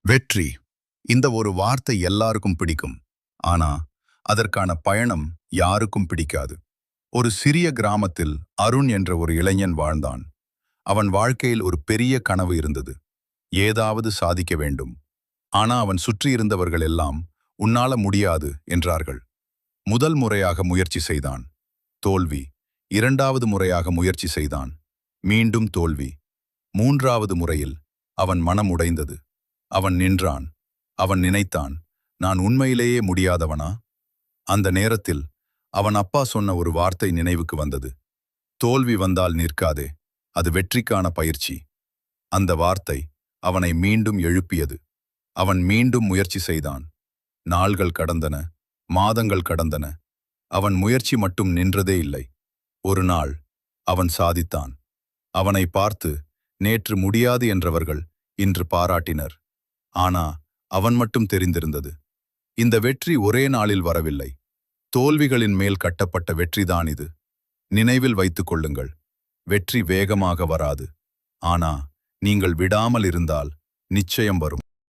வெற்றி இந்த ஒரு வார்த்தை எல்லாருக்கும் பிடிக்கும். ஆனா அதற்கான பயணம் யாருக்கும் பிடிக்காது. ஒரு சிறிய கிராமத்தில் அருண் என்ற ஒரு இளைஞன் வாழ்ந்தான். அவன் வாழ்க்கையில் ஒரு பெரிய கனவு இருந்தது. ஏதாவது சாதிக்க வேண்டும். ஆனா அவன் சுற்றியிருந்தவர்கள் எல்லாம் உன்னால முடியாது என்றார்கள். முதல் முறையாக முயற்சி செய்தான். தோல்வி. இரண்டாவது முறையாக முயற்சி செய்தான். மீண்டும் தோல்வி. மூன்றாவது முறையில் அவன் மனம் உடைந்தது. அவன் நின்றான். அவன் நினைத்தான், நான் உண்மையிலேயே முடியாதவனா? அந்த நேரத்தில் அவன் அப்பா சொன்ன ஒரு வார்த்தை நினைவுக்கு வந்தது. தோல்வி வந்தால் நிற்காதே, அது வெற்றிக்கான பயிற்சி. அந்த வார்த்தை அவனை மீண்டும் எழுப்பியது. அவன் மீண்டும் முயற்சி செய்தான். நாள்கள் கடந்தன, மாதங்கள் கடந்தன. அவன் முயற்சி மட்டும் நின்றதே இல்லை. ஒரு நாள் அவன் சாதித்தான். அவனை பார்த்து நேற்று முடியாது என்றவர்கள் இன்று பாராட்டினர். ஆனா அவன் மட்டும் தெரிந்திருந்தது, இந்த வெற்றி ஒரே நாளில் வரவில்லை. தோல்விகளின் மேல் கட்டப்பட்ட வெற்றிதான் இது. நினைவில் வைத்துக் கொள்ளுங்கள், வெற்றி வேகமாக வராது. ஆனா நீங்கள் விடாமல் இருந்தால் நிச்சயம் வரும்.